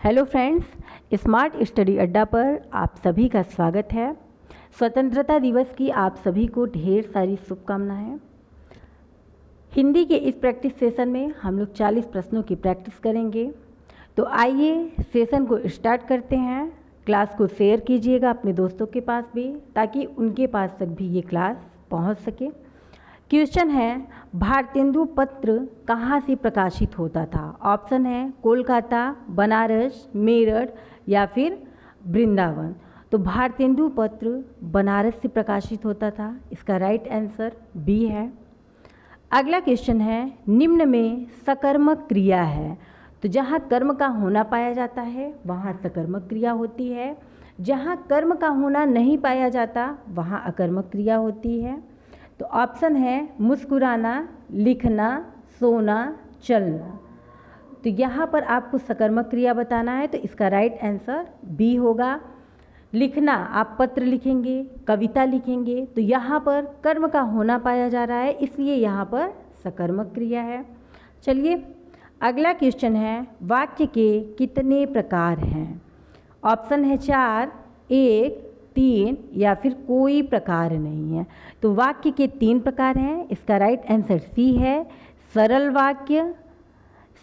Hello friends, smart study अड्डा पर आप सभी का स्वागत है। स्वतंत्रता दिवस की आप सभी को ढेर सारी शुभकामनाएं। हिंदी के इस प्रैक्टिस सेशन में हम लोग 40 प्रश्नों की प्रैक्टिस करेंगे। तो आइए सेशन को स्टार्ट करते हैं। क्लास को शेयर कीजिएगा अपने दोस्तों के पास भी, ताकि उनके पास तक भी ये क्लास पहुंच सके। क्वेश्चन है, भारतेंदु पत्र कहाँ से प्रकाशित होता था? ऑप्शन है कोलकाता, बनारस, मेरठ या फिर वृंदावन। तो भारतेंदु पत्र बनारस से प्रकाशित होता था। इसका राइट आंसर बी है। अगला क्वेश्चन है, निम्न में सकर्मक क्रिया है। तो जहाँ कर्म का होना पाया जाता है वहाँ सकर्मक क्रिया होती है, जहाँ कर्म का होना नहीं पाया जाता वहाँ अकर्मक क्रिया होती है। तो ऑप्शन है मुस्कुराना, लिखना, सोना, चलना। तो यहाँ पर आपको सकर्मक क्रिया बताना है, तो इसका राइट आंसर बी होगा। लिखना, आप पत्र लिखेंगे, कविता लिखेंगे, तो यहाँ पर कर्म का होना पाया जा रहा है, इसलिए यहाँ पर सकर्मक क्रिया है। चलिए अगला क्वेश्चन है, वाक्य के कितने प्रकार हैं? ऑप्शन है 4, 1, 3 या फिर कोई प्रकार नहीं है। तो वाक्य के 3 प्रकार हैं। इसका राइट आंसर सी है, सरल वाक्य,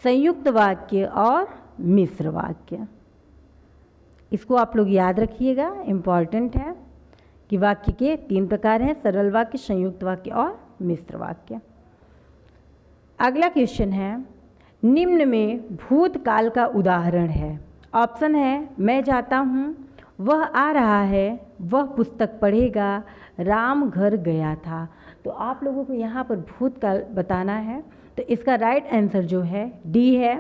संयुक्त वाक्य और मिश्र वाक्य। इसको आप लोग याद रखिएगा, इम्पॉर्टेंट है कि वाक्य के 3 प्रकार हैं, सरल वाक्य, संयुक्त वाक्य और मिश्र वाक्य। अगला क्वेश्चन है, निम्न में भूतकाल का उदाहरण है। ऑप्शन है मैं जाता हूँ, वह आ रहा है, वह पुस्तक पढ़ेगा, राम घर गया था। तो आप लोगों को यहाँ पर भूतकाल बताना है, तो इसका राइट आंसर जो है डी है।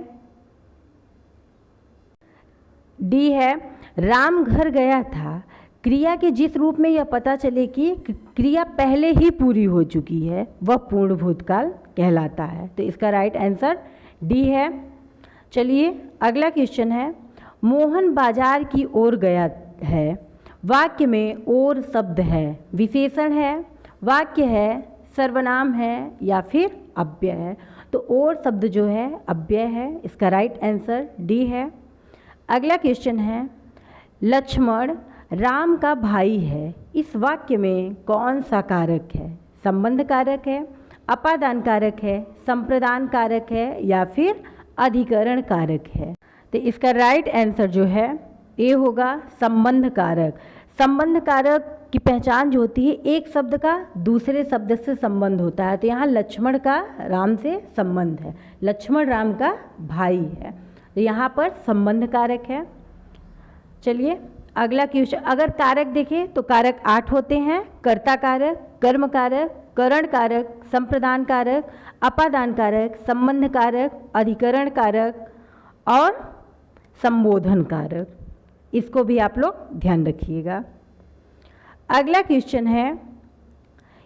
डी है, राम घर गया था। क्रिया के जिस रूप में यह पता चले कि क्रिया पहले ही पूरी हो चुकी है, वह पूर्ण भूतकाल कहलाता है। तो इसका राइट आंसर डी है। चलिए अगला क्वेश्चन है, मोहन बाजार की ओर गया है। वाक्य में ओर शब्द है, विशेषण है, वाक्य है, सर्वनाम है या फिर अव्यय है। तो ओर शब्द जो है अव्यय है। इसका राइट आंसर डी है। अगला क्वेश्चन है, लक्ष्मण राम का भाई है। इस वाक्य में कौन सा कारक है? संबंध कारक है, अपादान कारक है, संप्रदान कारक है या फिर अधिकरण कारक है? तो इसका राइट आंसर जो है ए होगा, संबंध कारक। संबंध कारक की पहचान जो होती है, एक शब्द का दूसरे शब्द से संबंध होता है। तो यहाँ लक्ष्मण का राम से संबंध है, लक्ष्मण राम का भाई है, तो यहाँ पर संबंध कारक है। चलिए अगला क्वेश्चन, अगर कारक देखें तो कारक 8 होते हैं, कर्ता कारक, कर्म कारक, करण कारक, संप्रदान कारक, अपादान कारक, संबंध कारक, अधिकरण कारक और संबोधन कारक। इसको भी आप लोग ध्यान रखिएगा। अगला क्वेश्चन है,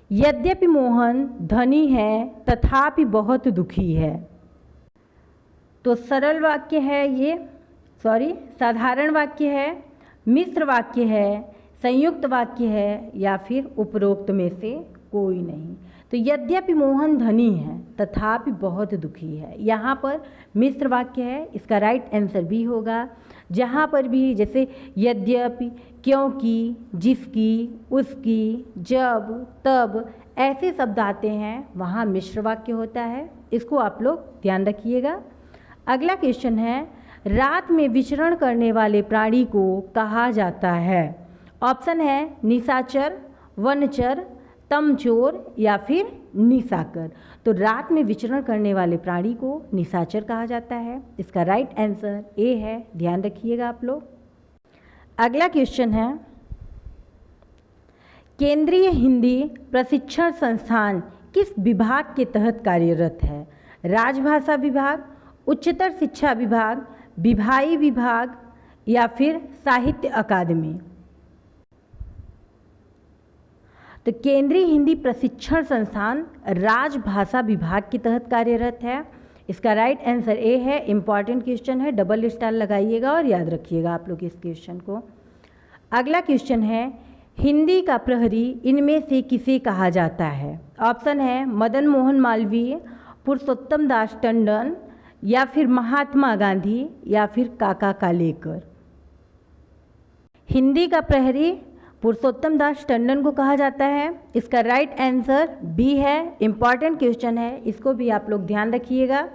यद्यपि मोहन धनी है तथापि बहुत दुखी है। तो सरल वाक्य है ये, साधारण वाक्य है, मिश्र वाक्य है, संयुक्त वाक्य है या फिर उपरोक्त में से कोई नहीं। तो यद्यपि मोहन धनी है तथापि बहुत दुखी है, यहाँ पर मिश्र वाक्य है। इसका राइट आंसर भी होगा। जहाँ पर भी जैसे यद्यपि, क्योंकि, जिसकी, उसकी, जब, तब ऐसे शब्द आते हैं, वहाँ मिश्र वाक्य होता है। इसको आप लोग ध्यान रखिएगा। अगला क्वेश्चन है, रात में विचरण करने वाले प्राणी को कहा जाता है? ऑप्शन है निशाचर, वनचर, तमचोर या फिर निशाकर। तो रात में विचरण करने वाले प्राणी को निशाचर कहा जाता है। इसका राइट आंसर ए है, ध्यान रखिएगा आप लोग। अगला क्वेश्चन है, केंद्रीय हिंदी प्रशिक्षण संस्थान किस विभाग के तहत कार्यरत है? राजभाषा विभाग, उच्चतर शिक्षा विभाग, विभागीय विभाग या फिर साहित्य अकादमी? तो केंद्रीय हिंदी प्रशिक्षण संस्थान राजभाषा विभाग के तहत कार्यरत है। इसका राइट आंसर ए है। इम्पॉर्टेंट क्वेश्चन है, डबल स्टार लगाइएगा और याद रखिएगा आप लोग इस क्वेश्चन को। अगला क्वेश्चन है, हिंदी का प्रहरी इनमें से किसे कहा जाता है? ऑप्शन है मदन मोहन मालवीय, पुरुषोत्तम दास टंडन या फिर महात्मा गांधी या फिर काका कालेकर। हिंदी का प्रहरी पुरुषोत्तम दास टंडन को कहा जाता है। इसका राइट आंसर बी है। इम्पॉर्टेंट क्वेश्चन है, इसको भी आप लोग ध्यान रखिएगा।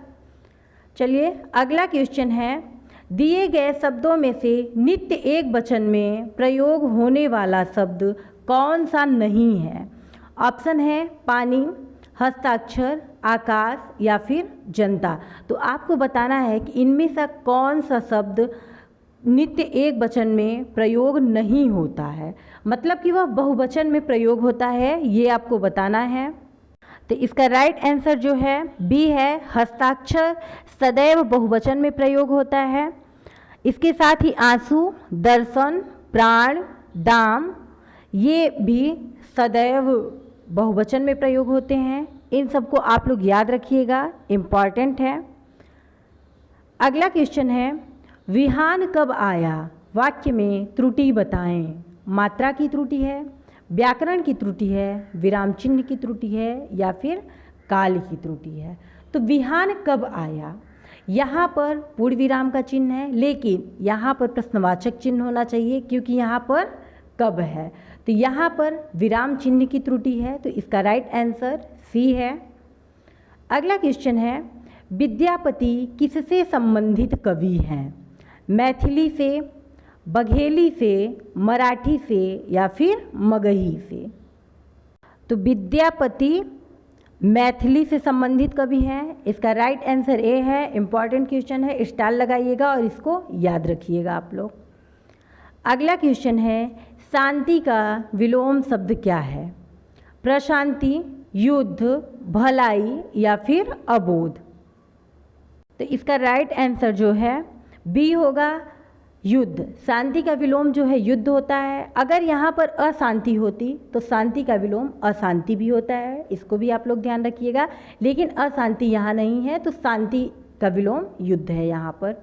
चलिए अगला क्वेश्चन है, दिए गए शब्दों में से नित्य एक वचन में प्रयोग होने वाला शब्द कौन सा नहीं है? ऑप्शन है पानी, हस्ताक्षर, आकाश या फिर जनता। तो आपको बताना है कि इनमें से कौन सा शब्द नित्य एक वचन में प्रयोग नहीं होता है, मतलब कि वह बहुवचन में प्रयोग होता है, ये आपको बताना है। तो इसका राइट आंसर जो है बी है, हस्ताक्षर सदैव बहुवचन में प्रयोग होता है। इसके साथ ही आंसू, दर्शन, प्राण, दाम ये भी सदैव बहुवचन में प्रयोग होते हैं। इन सबको आप लोग याद रखिएगा, इम्पॉर्टेंट है। अगला क्वेश्चन है, विहान कब आया? वाक्य में त्रुटि बताएं। मात्रा की त्रुटि है, व्याकरण की त्रुटि है, विराम चिन्ह की त्रुटि है या फिर काल की त्रुटि है। तो विहान कब आया? यहाँ पर पूर्ण विराम का चिन्ह है, लेकिन यहाँ पर प्रश्नवाचक चिन्ह होना चाहिए क्योंकि यहाँ पर कब है। तो यहाँ पर विराम चिन्ह की त्रुटि है, तो इसका राइट आंसर सी है। अगला क्वेश्चन है, विद्यापति किससे संबंधित कवि हैं? मैथिली से, बघेली से, मराठी से या फिर मगही से। तो विद्यापति मैथिली से संबंधित कवि हैं। इसका राइट आंसर ए है। इम्पॉर्टेंट क्वेश्चन है, स्टार लगाइएगा और इसको याद रखिएगा आप लोग। अगला क्वेश्चन है, शांति का विलोम शब्द क्या है? प्रशांति, युद्ध, भलाई या फिर अबोध। तो इसका राइट आंसर जो है बी होगा, युद्ध। शांति का विलोम जो है युद्ध होता है। अगर यहाँ पर अशांति होती तो शांति का विलोम अशांति भी होता है, इसको भी आप लोग ध्यान रखिएगा। लेकिन अशांति यहाँ नहीं है, तो शांति का विलोम युद्ध है यहाँ पर।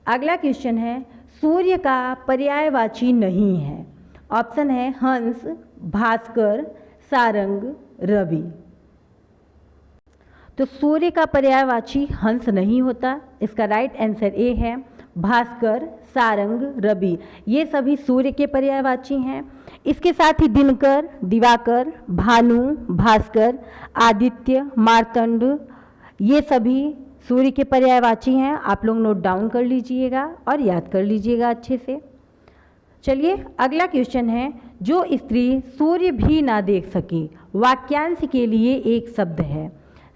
अगला क्वेश्चन है, सूर्य का पर्यायवाची नहीं है। ऑप्शन है हंस, भास्कर, सारंग, रवि। तो सूर्य का पर्यायवाची हंस नहीं होता। इसका राइट आंसर ए है, भास्कर, सारंग, रवि ये सभी सूर्य के पर्यायवाची हैं। इसके साथ ही दिनकर, दिवाकर, भानु, भास्कर, आदित्य, मार्तंड ये सभी सूर्य के पर्यायवाची हैं। आप लोग नोट डाउन कर लीजिएगा और याद कर लीजिएगा अच्छे से। चलिए अगला क्वेश्चन है, जो स्त्री सूर्य भी ना देख सके वाक्यांश के लिए एक शब्द है।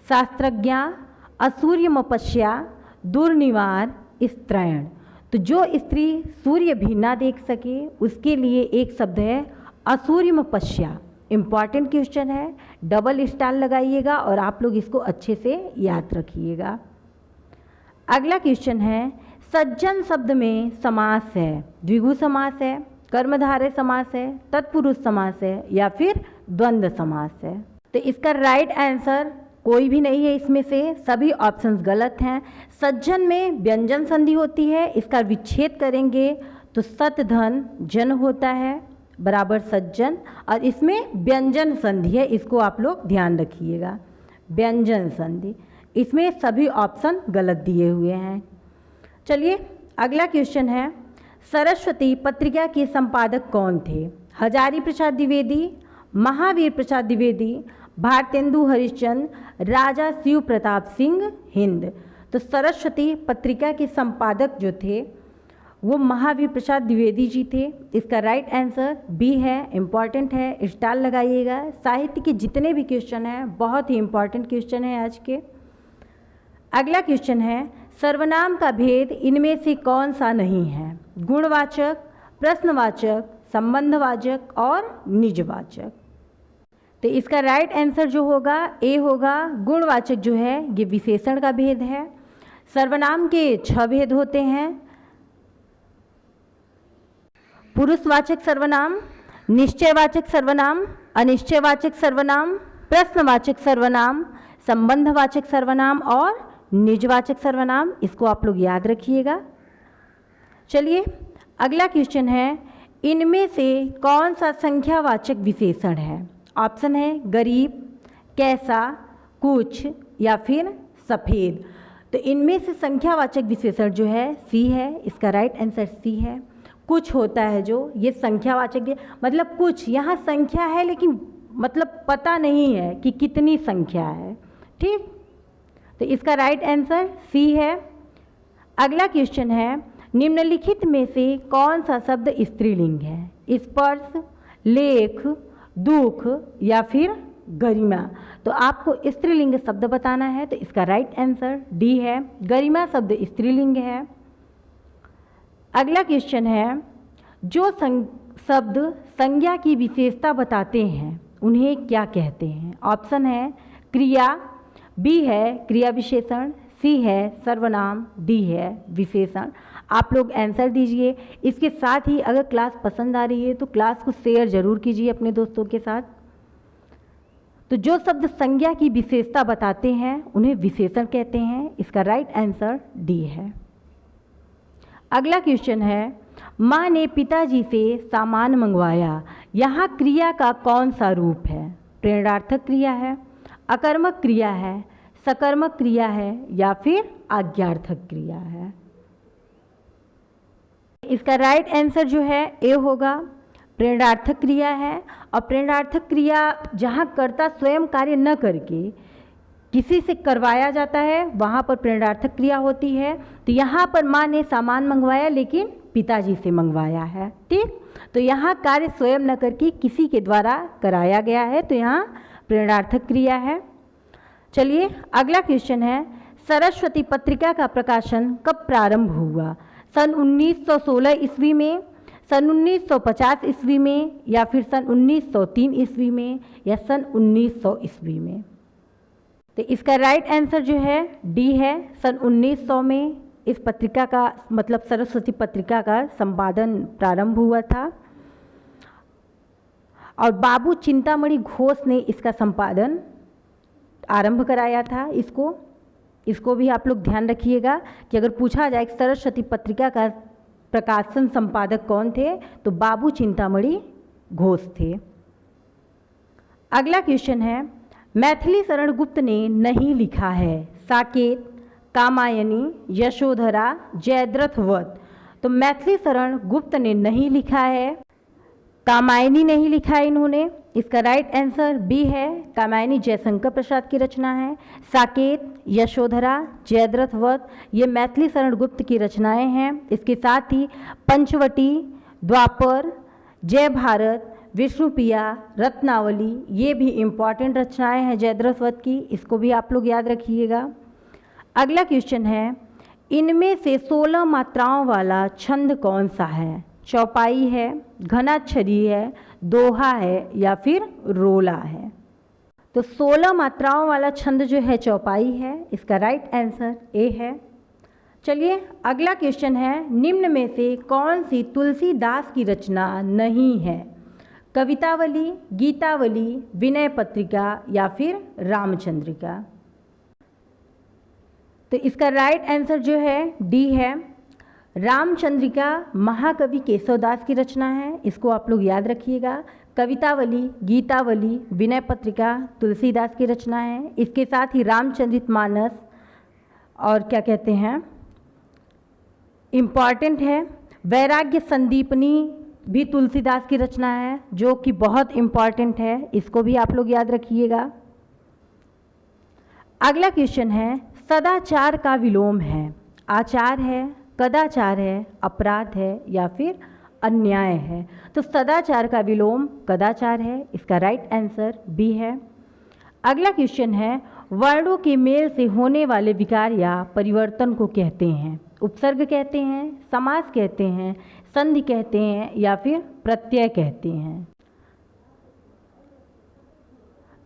शास्त्रज्ञा, असूर्यमपस्या, दुर्निवार, स्त्रैण। तो जो स्त्री सूर्य भी ना देख सके उसके लिए एक शब्द है असूर्यमपस्या। इम्पॉर्टेंट क्वेश्चन है, डबल स्टार लगाइएगा और आप लोग इसको अच्छे से याद रखिएगा। अगला क्वेश्चन है, सज्जन शब्द में समास है। द्विगु समास है, कर्मधारय समास है, तत्पुरुष समास है या फिर द्वंद्व समास है। तो इसका राइट आंसर कोई भी नहीं है, इसमें से सभी ऑप्शंस गलत हैं। सज्जन में व्यंजन संधि होती है, इसका विच्छेद करेंगे तो सत धन जन होता है बराबर सज्जन, और इसमें व्यंजन संधि है, इसको आप लोग ध्यान रखिएगा। व्यंजन संधि, इसमें सभी ऑप्शन गलत दिए हुए हैं। चलिए अगला क्वेश्चन है, सरस्वती पत्रिका के संपादक कौन थे? हजारी प्रसाद द्विवेदी, महावीर प्रसाद द्विवेदी, भारतेंदु हरिश्चंद्र, राजा शिव प्रताप सिंह हिंद। तो सरस्वती पत्रिका के संपादक जो थे वो महावीर प्रसाद द्विवेदी जी थे। इसका राइट आंसर बी है। इम्पॉर्टेंट है, स्टार लगाइएगा। साहित्य के जितने भी क्वेश्चन हैं बहुत ही इम्पॉर्टेंट क्वेश्चन है आज के। अगला क्वेश्चन है, सर्वनाम का भेद इनमें से कौन सा नहीं है? गुणवाचक, प्रश्नवाचक, संबंधवाचक और निजवाचक। तो इसका राइट आंसर जो होगा ए होगा। गुणवाचक जो है ये विशेषण का भेद है। सर्वनाम के 6 भेद होते हैं। पुरुषवाचक सर्वनाम, निश्चयवाचक सर्वनाम, अनिश्चयवाचक सर्वनाम, प्रश्नवाचक सर्वनाम, संबंधवाचक सर्वनाम और निजवाचक सर्वनाम। इसको आप लोग याद रखिएगा। चलिए अगला क्वेश्चन है, इनमें से कौन सा संख्यावाचक विशेषण है? ऑप्शन है गरीब, कैसा, कुछ या फिर सफ़ेद। तो इनमें से संख्यावाचक विशेषण जो है सी है, इसका राइट आंसर सी है। कुछ होता है जो ये संख्यावाचक, मतलब कुछ यहाँ संख्या है लेकिन मतलब पता नहीं है कि कितनी संख्या है, ठीक। तो इसका राइट आंसर सी है। अगला क्वेश्चन है, निम्नलिखित में से कौन सा शब्द स्त्रीलिंग है? स्पर्श, लेख, दुख या फिर गरिमा। तो आपको स्त्रीलिंग शब्द बताना है, तो इसका राइट आंसर डी है, गरिमा शब्द स्त्रीलिंग है। अगला क्वेश्चन है, जो शब्द संज्ञा की विशेषता बताते हैं उन्हें क्या कहते हैं? ऑप्शन है क्रिया, बी है क्रिया विशेषण, सी है सर्वनाम, डी है विशेषण। आप लोग आंसर दीजिए। इसके साथ ही अगर क्लास पसंद आ रही है तो क्लास को शेयर जरूर कीजिए अपने दोस्तों के साथ। तो जो शब्द संज्ञा की विशेषता बताते हैं उन्हें विशेषण कहते हैं, इसका राइट आंसर डी है। अगला क्वेश्चन है, माँ ने पिताजी से सामान मंगवाया। यहाँ क्रिया का कौन सा रूप है? प्रेरणार्थक क्रिया है, अकर्मक क्रिया है, सकर्मक क्रिया है या फिर आज्ञार्थक क्रिया है? इसका राइट आंसर जो है ए होगा, प्रेरणार्थक क्रिया है। और प्रेरणार्थक क्रिया जहाँ कर्ता स्वयं कार्य न करके किसी से करवाया जाता है वहाँ पर प्रेरणार्थक क्रिया होती है। तो यहाँ पर माँ ने सामान मंगवाया लेकिन पिताजी से मंगवाया है, ठीक। तो यहाँ कार्य स्वयं न करके किसी के द्वारा कराया गया है, तो यहाँ प्रेरणार्थक क्रिया है। चलिए अगला क्वेश्चन है, सरस्वती पत्रिका का प्रकाशन कब प्रारंभ हुआ? सन 1916 ईस्वी में, सन 1950 ईस्वी में या फिर सन 1903 ईस्वी में या सन 1900 ईस्वी में? तो इसका राइट आंसर जो है डी है, सन 1900 में इस पत्रिका का मतलब सरस्वती पत्रिका का संपादन प्रारंभ हुआ था और बाबू चिंतामणि घोष ने इसका संपादन आरंभ कराया था। इसको भी आप लोग ध्यान रखिएगा कि अगर पूछा जाए कि सरस्वती पत्रिका का प्रकाशन संपादक कौन थे तो बाबू चिंतामणि घोष थे। अगला क्वेश्चन है, मैथिली शरण गुप्त ने नहीं लिखा है साकेत, कामायनी, यशोधरा, जयद्रथ वध। तो मैथिली शरण गुप्त ने नहीं लिखा है, कामायनी नहीं लिखा है इन्होंने, इसका राइट आंसर बी है, कामायनी जयशंकर प्रसाद की रचना है। साकेत, यशोधरा, जयद्रथ वध ये मैथिली शरण गुप्त की रचनाएं हैं। इसके साथ ही पंचवटी, द्वापर, जय भारत, विष्णुप्रिया, रत्नावली ये भी इम्पॉर्टेंट रचनाएं हैं जयद्रथ वध की, इसको भी आप लोग याद रखिएगा। अगला क्वेश्चन है, इनमें से 16 मात्राओं वाला छंद कौन सा है? चौपाई है, घनाक्षरी है, दोहा है या फिर रोला है? तो 16 मात्राओं वाला छंद जो है चौपाई है, इसका राइट आंसर ए है। चलिए अगला क्वेश्चन है, निम्न में से कौन सी तुलसीदास की रचना नहीं है? कवितावली, गीतावली, विनय पत्रिका या फिर रामचंद्रिका? तो इसका राइट आंसर जो है डी है, रामचंद्रिका महाकवि केशवदास की रचना है, इसको आप लोग याद रखिएगा। कवितावली, गीतावली, विनय पत्रिका तुलसीदास की रचना है। इसके साथ ही रामचरितमानस और क्या कहते हैं इम्पॉर्टेंट है, वैराग्य संदीपनी भी तुलसीदास की रचना है जो कि बहुत इम्पॉर्टेंट है, इसको भी आप लोग याद रखिएगा। अगला क्वेश्चन है, सदाचार का विलोम है? आचार है, कदाचार है, अपराध है या फिर अन्याय है? तो सदाचार का विलोम कदाचार है, इसका राइट आंसर बी है। अगला क्वेश्चन है, वर्णों के मेल से होने वाले विकार या परिवर्तन को कहते हैं? उपसर्ग कहते हैं, समास कहते हैं, संधि कहते हैं या फिर प्रत्यय कहते हैं?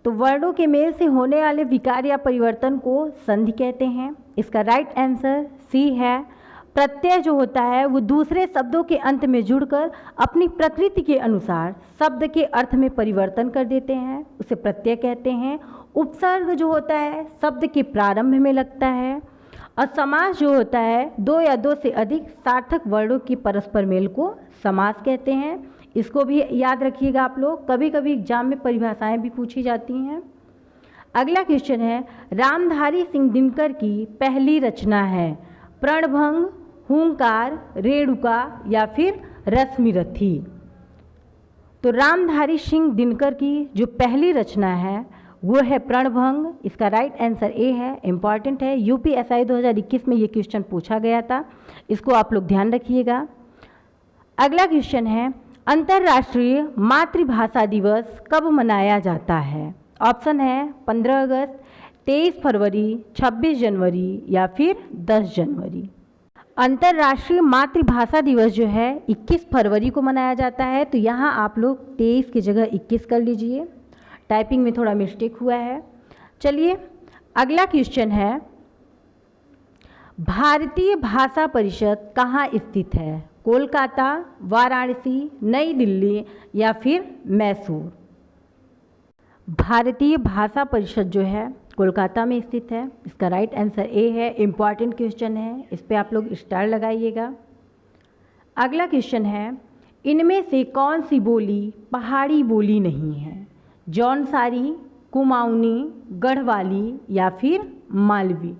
तो वर्णों के मेल से होने वाले विकार या परिवर्तन को संधि कहते हैं, इसका राइट आंसर सी है। प्रत्यय जो होता है वो दूसरे शब्दों के अंत में जुड़कर अपनी प्रकृति के अनुसार शब्द के अर्थ में परिवर्तन कर देते हैं, उसे प्रत्यय कहते हैं। उपसर्ग जो होता है शब्द के प्रारंभ में लगता है और समास जो होता है दो या दो से अधिक सार्थक वर्णों के परस्पर मेल को समास कहते हैं, इसको भी याद रखिएगा आप लोग। कभी कभी एग्जाम में परिभाषाएं भी पूछी जाती हैं। अगला क्वेश्चन है, रामधारी सिंह दिनकर की पहली रचना है प्रणभंग, हुंकार, रेणुका या फिर रश्मिरथी। तो रामधारी सिंह दिनकर की जो पहली रचना है वो है प्रणभंग। इसका राइट आंसर ए है, इम्पॉर्टेंट है, यूपीएसआई 2021 में ये क्वेश्चन पूछा गया था, इसको आप लोग ध्यान रखिएगा। अगला क्वेश्चन है, अंतर्राष्ट्रीय मातृभाषा दिवस कब मनाया जाता है? ऑप्शन है 15 अगस्त, 23 फरवरी, 26 जनवरी या फिर 10 जनवरी। अंतर्राष्ट्रीय मातृभाषा दिवस जो है 21 फरवरी को मनाया जाता है, तो यहाँ आप लोग 23 की जगह 21 कर लीजिए, टाइपिंग में थोड़ा मिस्टेक हुआ है। चलिए अगला क्वेश्चन है, भारतीय भाषा परिषद कहाँ स्थित है? कोलकाता, वाराणसी, नई दिल्ली या फिर मैसूर। भारतीय भाषा परिषद जो है कोलकाता में स्थित है, इसका राइट आंसर ए है, इम्पॉर्टेंट क्वेश्चन है, इस पे आप लोग स्टार लगाइएगा। अगला क्वेश्चन है, इनमें से कौन सी बोली पहाड़ी बोली नहीं है? जौनसारी, कुमाऊनी, गढ़वाली या फिर मालवी।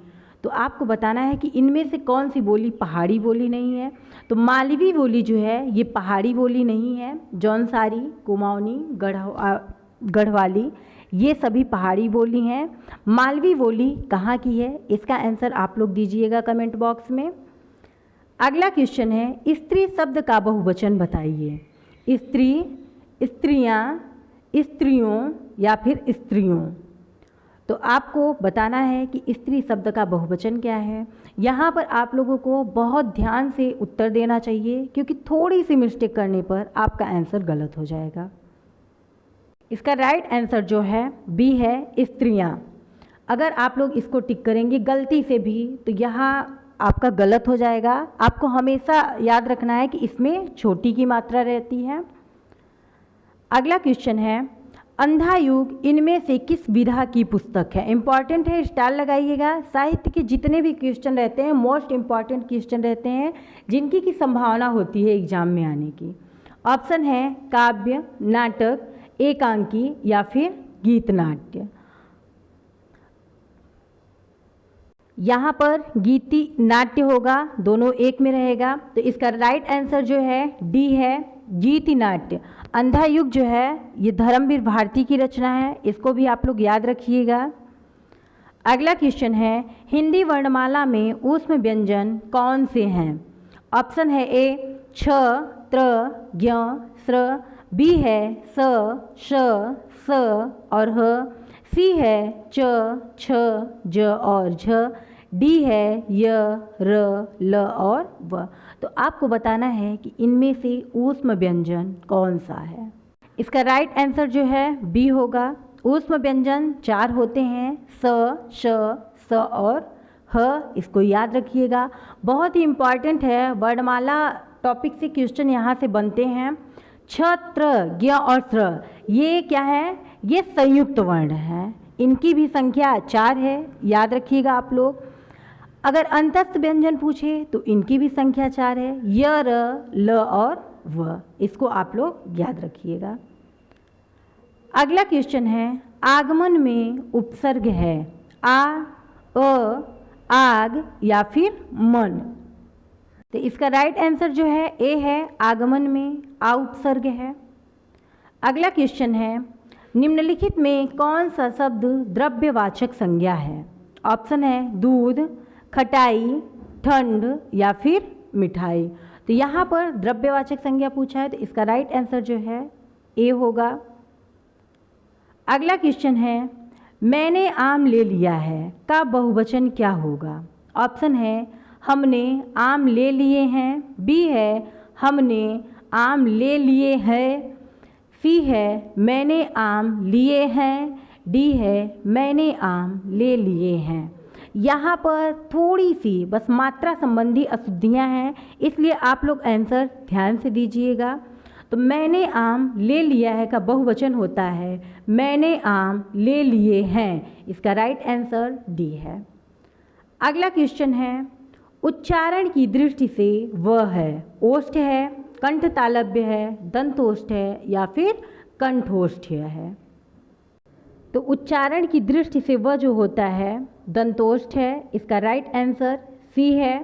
तो आपको बताना है कि इनमें से कौन सी बोली पहाड़ी बोली नहीं है। तो मालवी बोली जो है ये पहाड़ी बोली नहीं है, जौनसारी, कुमाऊनी, गढ़वाली ये सभी पहाड़ी बोली हैं। मालवी बोली कहाँ की है? इसका आंसर आप लोग दीजिएगा कमेंट बॉक्स में। अगला क्वेश्चन है, स्त्री शब्द का बहुवचन बताइए। स्त्री, स्त्रियाँ, स्त्रियों या फिर स्त्रियों। तो आपको बताना है कि स्त्री शब्द का बहुवचन क्या है। यहाँ पर आप लोगों को बहुत ध्यान से उत्तर देना चाहिए, क्योंकि थोड़ी सी मिस्टेक करने पर आपका आंसर गलत हो जाएगा। इसका राइट आंसर जो है बी है, स्त्रियाँ। अगर आप लोग इसको टिक करेंगे गलती से भी तो यहाँ आपका गलत हो जाएगा। आपको हमेशा याद रखना है कि इसमें छोटी की मात्रा रहती है। अगला क्वेश्चन है, अंधा युग इनमें से किस विधा की पुस्तक है? इंपॉर्टेंट है, स्टार लगाइएगा। साहित्य के जितने भी क्वेश्चन रहते हैं मोस्ट इंपॉर्टेंट क्वेश्चन रहते हैं, जिनकी की संभावना होती है एग्जाम में आने की। ऑप्शन है काव्य, नाटक, एकांकी या फिर गीत नाट्य। यहाँ पर गीति नाट्य होगा, दोनों एक में रहेगा, तो इसका राइट आंसर जो है डी है, गीति नाट्य। अंधा युग जो है ये धर्मवीर भारती की रचना है, इसको भी आप लोग याद रखिएगा। अगला क्वेश्चन है, हिंदी वर्णमाला में ऊष्म व्यंजन कौन से हैं? ऑप्शन है ए छ, त्र, ज्ञ, स्र, बी है स, श, स और ह, सी है च, छ, ज और झ, डी है य, र, ल और व। तो आपको बताना है कि इनमें से ऊष्म व्यंजन कौन सा है। इसका राइट आंसर जो है बी होगा। ऊष्म व्यंजन 4 होते हैं, स, श, स और ह। इसको याद रखिएगा, बहुत ही इम्पॉर्टेंट है। वर्णमाला टॉपिक से क्वेश्चन यहाँ से बनते हैं। छत्र, ज्ञ और स्र ये क्या है? ये संयुक्त वर्ण है, इनकी भी संख्या 4 है, याद रखिएगा आप लोग। अगर अंतस्थ व्यंजन पूछे तो इनकी भी संख्या 4 है, य, र, ल और व। इसको आप लोग याद रखिएगा। अगला क्वेश्चन है, आगमन में उपसर्ग है आ, अ, आग या फिर मन। तो इसका राइट आंसर जो है ए है, आगमन में आ उपसर्ग है। अगला क्वेश्चन है, निम्नलिखित में कौन सा शब्द द्रव्यवाचक संज्ञा है? ऑप्शन है दूध, खटाई, ठंड या फिर मिठाई। तो यहाँ पर द्रव्यवाचक संज्ञा पूछा है, तो इसका राइट आंसर जो है ए होगा। अगला क्वेश्चन है, मैंने आम ले लिया है का बहुवचन क्या होगा? ऑप्शन है हमने आम ले लिए हैं, बी है हमने आम ले लिए हैं, सी है मैंने आम लिए हैं, डी है मैंने आम ले लिए हैं। यहाँ पर थोड़ी सी बस मात्रा संबंधी अशुद्धियाँ हैं, इसलिए आप लोग आंसर ध्यान से दीजिएगा। तो मैंने आम ले लिया है का बहुवचन होता है मैंने आम ले लिए हैं। इसका राइट आंसर डी है। अगला क्वेश्चन है, उच्चारण की दृष्टि से वह है ओष्ठ है, कंठ तालव्य है, दंतोष्ठ है या फिर कंठोष्ठ है। तो उच्चारण की दृष्टि से वह जो होता है दंतोष्ठ है, इसका राइट आंसर सी है।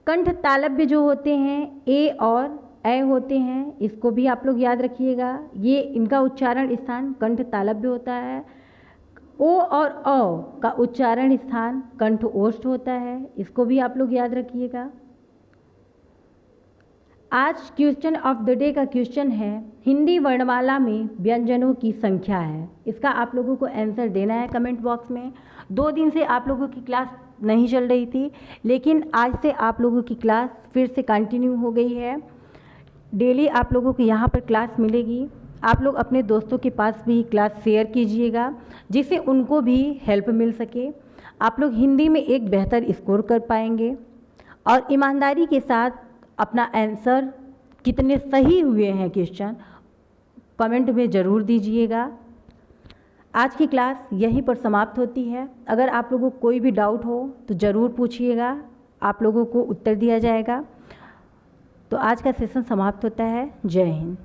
कंठ तालव्य जो होते हैं ए और ए होते हैं, इसको भी आप लोग याद रखिएगा, ये इनका उच्चारण स्थान कंठ तालव्य होता है। ओ और अ का उच्चारण स्थान कंठ ओष्ठ होता है, इसको भी आप लोग याद रखिएगा। आज क्वेश्चन ऑफ द डे का क्वेश्चन है हिंदी वर्णमाला में व्यंजनों की संख्या है। इसका आप लोगों को आंसर देना है कमेंट बॉक्स में। 2 दिन से आप लोगों की क्लास नहीं चल रही थी, लेकिन आज से आप लोगों की क्लास फिर से कंटिन्यू हो गई है। डेली आप लोगों को यहाँ पर क्लास मिलेगी। आप लोग अपने दोस्तों के पास भी क्लास शेयर कीजिएगा, जिससे उनको भी हेल्प मिल सके। आप लोग हिंदी में एक बेहतर स्कोर कर पाएंगे और ईमानदारी के साथ अपना आंसर कितने सही हुए हैं क्वेश्चन कमेंट में ज़रूर दीजिएगा। आज की क्लास यहीं पर समाप्त होती है। अगर आप लोगों को कोई भी डाउट हो तो ज़रूर पूछिएगा, आप लोगों को उत्तर दिया जाएगा। तो आज का सेशन समाप्त होता है। जय हिंद।